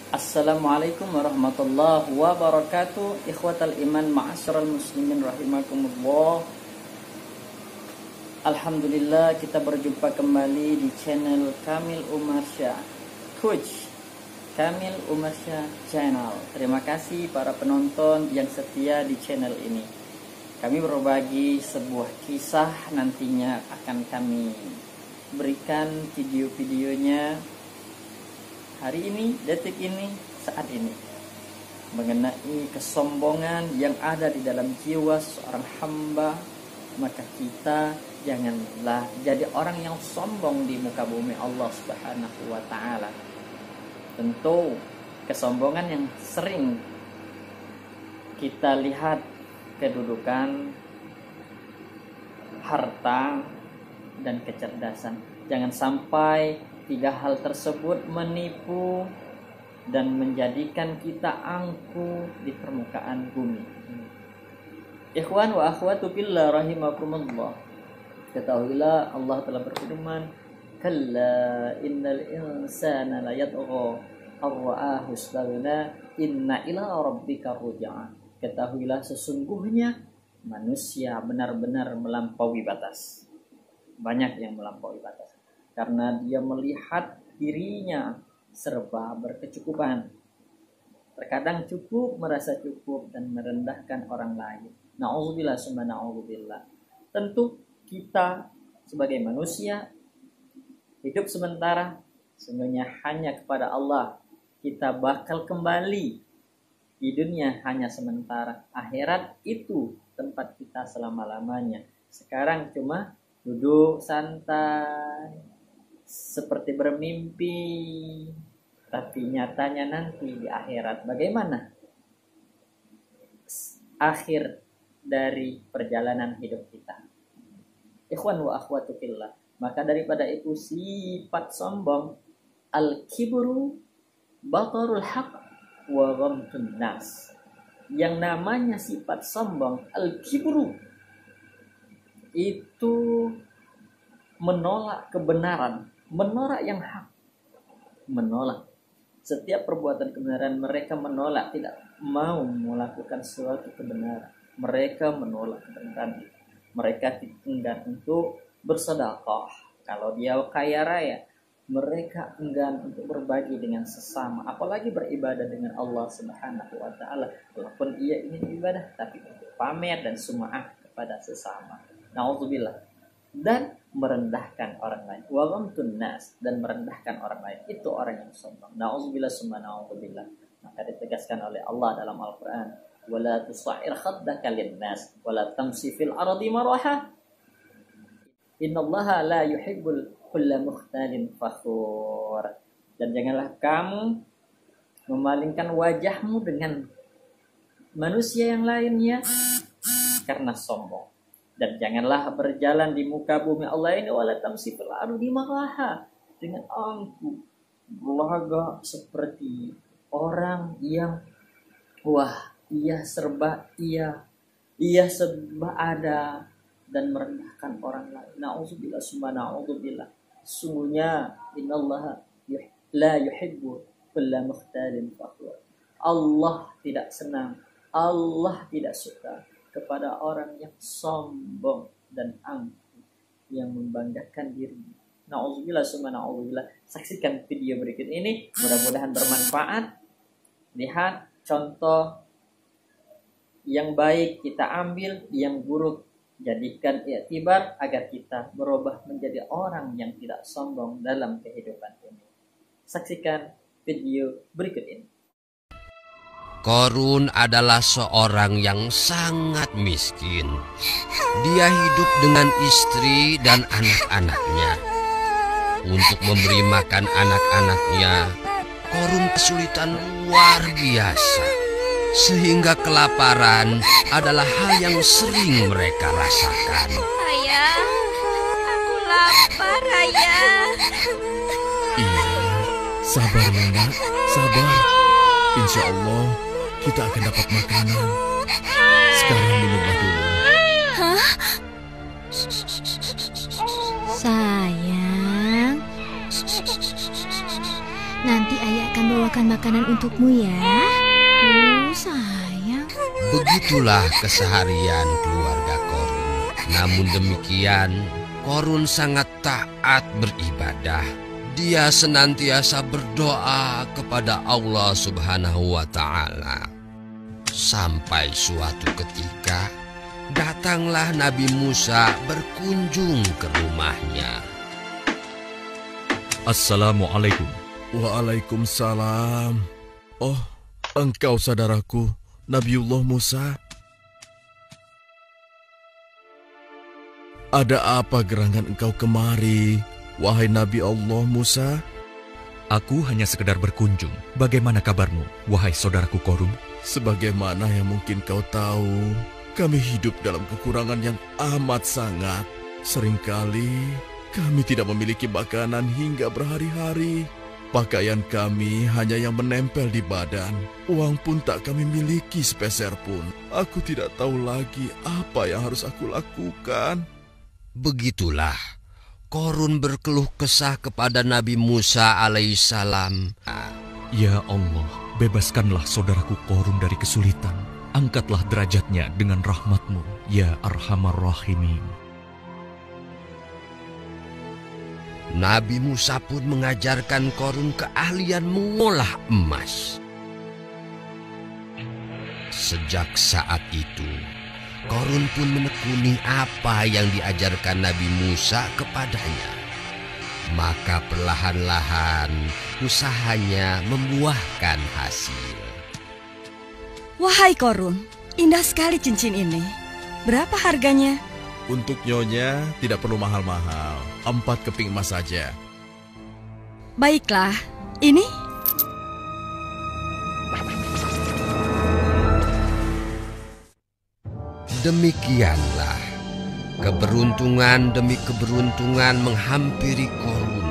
Assalamualaikum warahmatullahi wabarakatuh. Ikhwatal iman ma'asyiral muslimin rahimakumullah. Alhamdulillah kita berjumpa kembali di channel Kamil Umarsyah, Coach Kamil Umarsyah Channel. Terima kasih para penonton yang setia di channel ini. Kami berbagi sebuah kisah, nantinya akan kami berikan video-videonya hari ini, detik ini, saat ini, mengenai kesombongan yang ada di dalam jiwa seorang hamba. Maka kita janganlah jadi orang yang sombong di muka bumi Allah Subhanahu wa ta'ala. Tentu kesombongan yang sering kita lihat, kedudukan, harta, dan kecerdasan. Jangan sampai tiga hal tersebut menipu dan menjadikan kita angkuh di permukaan bumi. Ikhwan wa akhwatu fillah rahimakumullah. Ketahuilah Allah telah berfirman, "Kalla innal insana la yatgha ar-ra'ahu istaghna inna ila rabbika ruj'a." Ketahuilah sesungguhnya manusia benar-benar melampaui batas. Banyak yang melampaui batas karena dia melihat dirinya serba berkecukupan. Terkadang cukup, merasa cukup, dan merendahkan orang lain. Na'udzubillah summa na'udzubillah. Tentu kita sebagai manusia hidup sementara, semuanya hanya kepada Allah. Kita bakal kembali. Di dunia hanya sementara. Akhirat itu tempat kita selama-lamanya. Sekarang cuma duduk santai, seperti bermimpi, tapi nyatanya nanti di akhirat bagaimana akhir dari perjalanan hidup kita. Ikhwan wa akhwatu fillah. Maka daripada itu sifat sombong, al-kibru batarul haq wa ghamtun nas. Yang namanya sifat sombong, al-kibru, itu menolak kebenaran, menolak yang hak, menolak setiap perbuatan kebenaran. Mereka menolak, tidak mau melakukan suatu kebenaran. Mereka menolak kebenaran. Mereka enggan untuk bersedekah. Kalau dia kaya raya, mereka enggan untuk berbagi dengan sesama, apalagi beribadah dengan Allah Subhanahu wa ta'ala. Walaupun ia ingin ibadah, tapi untuk pamer dan sum'ah kepada sesama. Na'udzubillah. Dan merendahkan orang lain, wa ghamtun nas, dan merendahkan orang lain, itu orang yang sombong. Na'udzubillah summa na'udzubillah. Maka ditegaskan oleh Allah dalam Al-Quran, wala tusa'ir khaddaka linnas wala tamsi fil ardi maraha innallaha la yuhibbul kulla mukhtalin fakhur. Dan janganlah kamu memalingkan wajahmu dengan manusia yang lainnya karena sombong. Dan janganlah berjalan di muka bumi Allah ini wala tamsi fil ardi maraha, dengan angkuh berlagak seperti orang yang ia serba ada, dan merendahkan orang lain. Na'udzubillah summa na'udzubillah. Sungguhnya innallaha la yuhibbu kulla mukhtalin fakhur. Allah tidak senang, Allah tidak suka kepada orang yang sombong dan angkuh, yang membanggakan diri. Na'udzubillah summa na'udzubillah. Saksikan video berikut ini, mudah-mudahan bermanfaat. Lihat contoh yang baik kita ambil, yang buruk jadikan iktibar agar kita berubah menjadi orang yang tidak sombong dalam kehidupan ini. Saksikan video berikut ini. Korun adalah seorang yang sangat miskin. Dia hidup dengan istri dan anak-anaknya. Untuk memberi makan anak-anaknya, Korun kesulitan luar biasa. Sehingga kelaparan adalah hal yang sering mereka rasakan. Ayah, aku lapar, Ayah. Iya, sabar ya nak, sabar. Insya Allah kita akan dapat makanan. Sekarang minumlah dulu. Hah? Sayang, nanti ayah akan membawakan makanan untukmu ya. Sayang. Begitulah keseharian keluarga Korun. Namun demikian, Korun sangat taat beribadah. Dia senantiasa berdoa kepada Allah Subhanahu wa Ta'ala. Sampai suatu ketika, datanglah Nabi Musa berkunjung ke rumahnya. Assalamualaikum. Waalaikumsalam. Oh, engkau saudaraku, Nabiullah Musa. Ada apa gerangan engkau kemari, wahai Nabi Allah Musa? Aku hanya sekedar berkunjung. Bagaimana kabarmu, wahai saudaraku Korun? Sebagaimana yang mungkin kau tahu, kami hidup dalam kekurangan yang amat sangat. Seringkali kami tidak memiliki makanan hingga berhari-hari. Pakaian kami hanya yang menempel di badan. Uang pun tak kami miliki sepeser pun. Aku tidak tahu lagi apa yang harus aku lakukan. Begitulah Korun berkeluh kesah kepada Nabi Musa alaihissalam. Ya Allah, bebaskanlah saudaraku Korun dari kesulitan. Angkatlah derajatnya dengan rahmat-Mu, ya Arhamar Rahimin. Nabi Musa pun mengajarkan Korun keahlian mengolah emas. Sejak saat itu, Korun pun menekuni apa yang diajarkan Nabi Musa kepadanya. Maka perlahan-lahan usahanya membuahkan hasil. Wahai Korun, indah sekali cincin ini. Berapa harganya? Untuk nyonya tidak perlu mahal-mahal. 4 keping emas saja. Baiklah, ini? Demikianlah keberuntungan demi keberuntungan menghampiri Korun.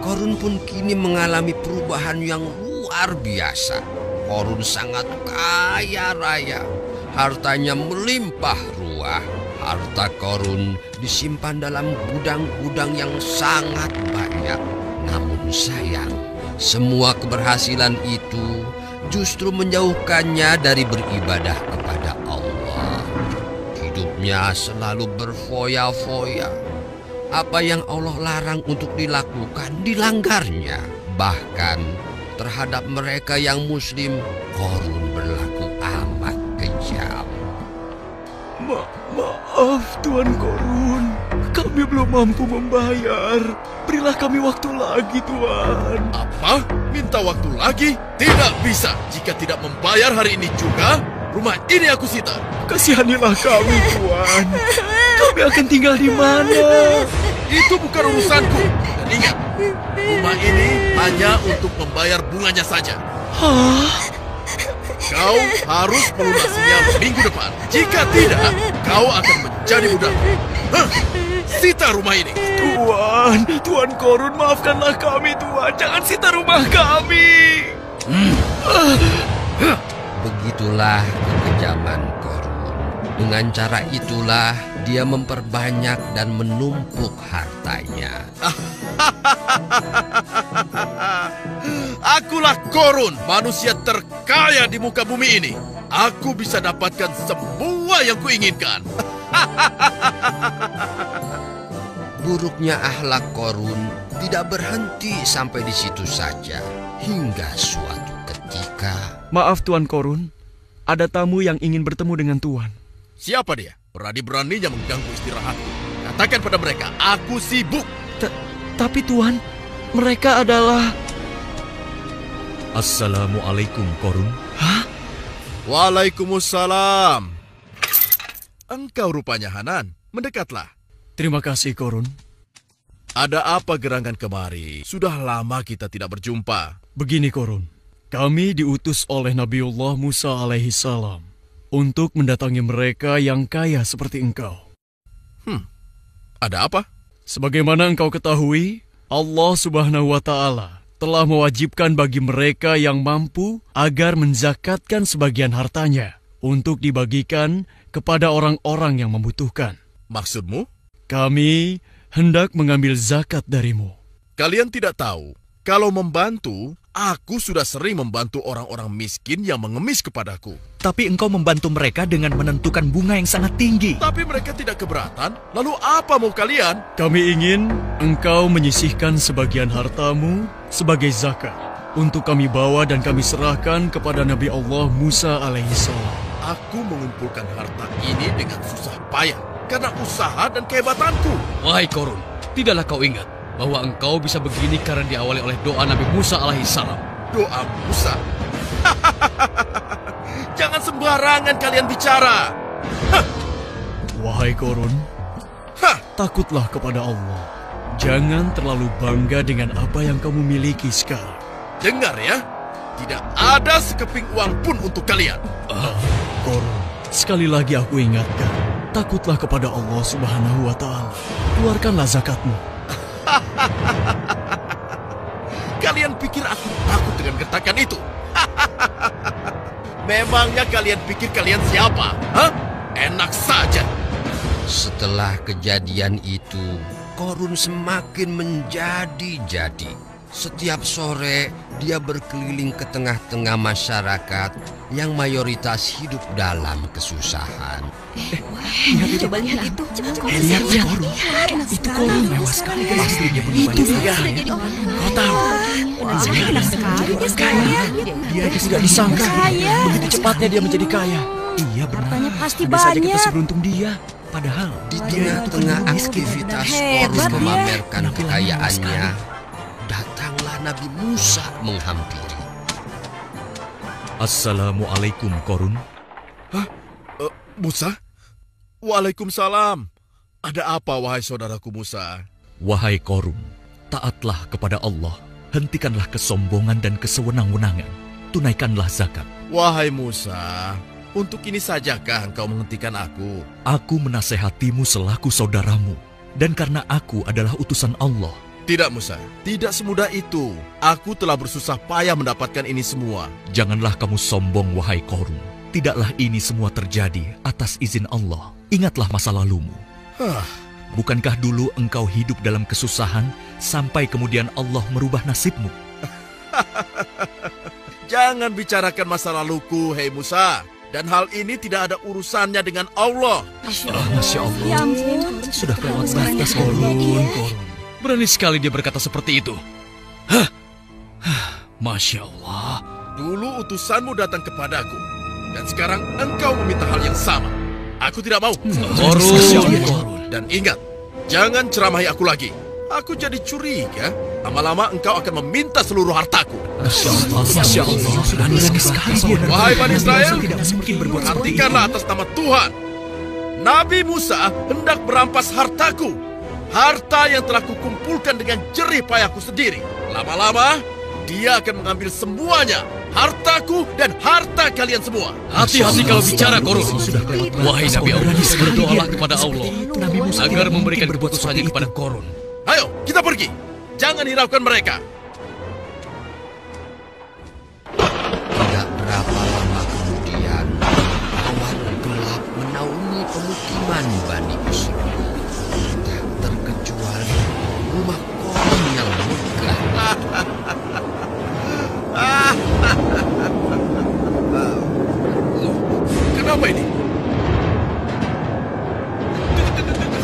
Korun pun kini mengalami perubahan yang luar biasa. Korun sangat kaya raya, hartanya melimpah ruah. Harta Korun disimpan dalam gudang-gudang yang sangat banyak. Namun sayang, semua keberhasilan itu justru menjauhkannya dari beribadah kepada Allah. Hidupnya selalu berfoya-foya. Apa yang Allah larang untuk dilakukan, dilanggarnya. Bahkan terhadap mereka yang muslim, Korun berlaku amat kejam. Maaf Tuan Korun, kami belum mampu membayar. Berilah kami waktu lagi Tuan. Apa? Minta waktu lagi? Tidak bisa. Jika tidak membayar hari ini juga, rumah ini aku sita. Kasihanilah kami Tuan. Kami akan tinggal di mana? Itu bukan urusanku. Dan ingat, rumah ini hanya untuk membayar bunganya saja. Hah? Kau harus melunasinya minggu depan. Jika tidak, kau akan menjadi budak. Sita rumah ini. Tuan Korun, maafkanlah kami Tuan. Jangan sita rumah kami. Begitulah kekejaman Korun. Dengan cara itulah dia memperbanyak dan menumpuk hartanya. Akulah Korun, manusia terkaya di muka bumi ini. Aku bisa dapatkan semua yang kuinginkan. Buruknya akhlak Korun tidak berhenti sampai di situ saja. Hingga suatu ketika... Maaf Tuan Korun, ada tamu yang ingin bertemu dengan Tuan. Siapa dia? Berani-beraninya mengganggu istirahatku. Katakan pada mereka, aku sibuk. Tapi Tuan, mereka adalah... Assalamualaikum Korun. Hah? Waalaikumsalam. Engkau rupanya Hanan, mendekatlah. Terima kasih Korun. Ada apa gerangan kemari? Sudah lama kita tidak berjumpa. Begini Korun, kami diutus oleh Nabiullah Musa alaihissalam untuk mendatangi mereka yang kaya seperti engkau. Ada apa? Sebagaimana engkau ketahui, Allah Subhanahu wa Ta'ala telah mewajibkan bagi mereka yang mampu agar menzakatkan sebagian hartanya untuk dibagikan kepada orang-orang yang membutuhkan. Maksudmu? Kami hendak mengambil zakat darimu. Kalian tidak tahu, kalau membantu Aku sudah sering membantu orang-orang miskin yang mengemis kepadaku. Tapi engkau membantu mereka dengan menentukan bunga yang sangat tinggi. Tapi mereka tidak keberatan. Lalu apa mau kalian? Kami ingin engkau menyisihkan sebagian hartamu sebagai zakat untuk kami bawa dan kami serahkan kepada Nabi Allah Musa alaihissalam. Aku mengumpulkan harta ini dengan susah payah karena usaha dan kehebatanku. Wahai Korun, tidaklah kau ingat bahwa engkau bisa begini karena diawali oleh doa Nabi Musa alaihissalam. Doa Musa? Jangan sembarangan kalian bicara. Wahai Korun, takutlah kepada Allah. Jangan terlalu bangga dengan apa yang kamu miliki sekarang. Dengar ya, tidak ada sekeping uang pun untuk kalian. Korun, sekali lagi aku ingatkan, takutlah kepada Allah Subhanahu wa Ta'ala. Keluarkanlah zakatmu. Kalian pikir aku takut dengan gertakan itu? Memangnya kalian pikir kalian siapa? Hah? Enak saja. Setelah kejadian itu, Korun semakin menjadi-jadi. Setiap sore, dia berkeliling ke tengah-tengah masyarakat yang mayoritas hidup dalam kesusahan. Coba lihat itu. Lihat, Korun. Itu Korun mewah sekali. Pasti dia punya banyak harta. Kau tahu, kaya. Dia tidak disangka begitu cepatnya dia menjadi kaya. Iya benar. Hartanya pasti Hanya saja kita banyak. seberuntung dia. Padahal Di tengah-tengah aktivitas Korun memamerkan kekayaannya, datanglah Nabi Musa menghampiri. Assalamualaikum, Korun. Musa? Waalaikumsalam. Ada apa, wahai saudaraku Musa? Wahai Korun, taatlah kepada Allah. Hentikanlah kesombongan dan kesewenang-wenangan. Tunaikanlah zakat. Wahai Musa, untuk ini sajakah engkau menghentikan aku? Aku menasehatimu selaku saudaramu. Dan karena aku adalah utusan Allah. Tidak, Musa. Tidak semudah itu. Aku telah bersusah payah mendapatkan ini semua. Janganlah kamu sombong, wahai Korun. Tidaklah ini semua terjadi atas izin Allah. Ingatlah masa lalumu. Bukankah dulu engkau hidup dalam kesusahan sampai kemudian Allah merubah nasibmu? Jangan bicarakan masa laluku, hei Musa. Dan hal ini tidak ada urusannya dengan Allah. Masya Allah. Ya ampun. Sudah kelewat batas, Korun. Berani sekali dia berkata seperti itu. Masya Allah. Dulu utusanmu datang kepadaku. Dan sekarang engkau meminta hal yang sama. Aku tidak mau. Korun. Dan ingat, jangan ceramahi aku lagi. Aku jadi curiga. Lama-lama engkau akan meminta seluruh hartaku. Masya Allah. Berani sekali dia. Wahai Bani Israel, Tidak mungkin berbuat seperti itu. hentikanlah atas nama Tuhan. Nabi Musa hendak merampas hartaku. Harta yang telah kukumpulkan dengan jerih payahku sendiri. Lama-lama, dia akan mengambil semuanya. Hartaku dan harta kalian semua. Hati-hati kalau bicara, Korun. Sudah kelewat batas. Wahai Nabi Allah, Berani sekali berdoalah dia. kepada Allah Nabi Musa agar tidak memberikan mungkin berbuat keputusannya seperti kepada itu. Korun. Ayo, kita pergi. Jangan hiraukan mereka. Tidak berapa lama kemudian, awan gelap menaungi pemukiman Bani Israil. Tak terkecuali rumah Korun yang megah. Kenapa ini?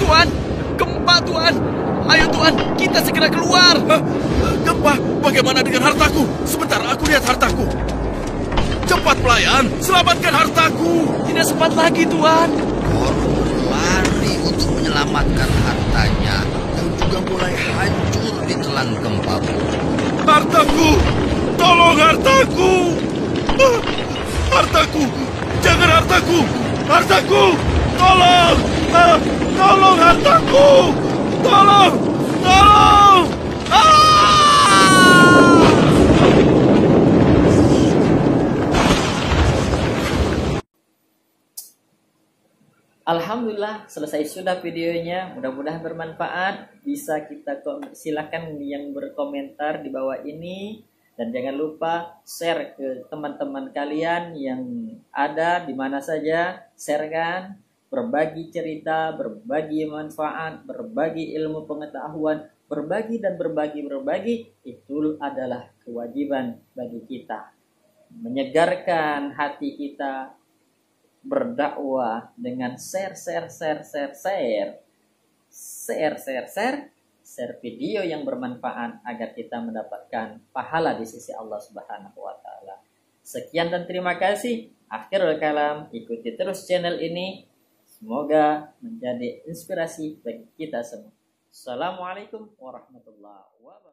Tuan, gempa Tuan. Ayo Tuan, kita segera keluar. Gempa, bagaimana dengan hartaku? Sebentar, aku lihat hartaku. Cepat pelayan, selamatkan hartaku. Tidak sempat lagi Tuan. Korun lari untuk menyelamatkan hartanya yang juga mulai hancur ditelan gempa bumi. Hartaku, tolong hartaku. Hartaku, jangan hartaku. Hartaku, tolong. Tolong hartaku. Tolong, tolong. Alhamdulillah selesai sudah videonya. Mudah-mudahan bermanfaat. Bisa kita silakan yang berkomentar di bawah ini. Dan jangan lupa share ke teman-teman kalian yang ada di mana saja. Sharekan, berbagi cerita, berbagi manfaat, berbagi ilmu pengetahuan berbagi dan berbagi itu adalah kewajiban bagi kita. Menyegarkan hati kita, berdakwah dengan share video yang bermanfaat agar kita mendapatkan pahala di sisi Allah Subhanahu wa taala. Sekian dan terima kasih. Akhirul kalam, ikuti terus channel ini. Semoga menjadi inspirasi bagi kita semua. Assalamualaikum warahmatullahi wabarakatuh.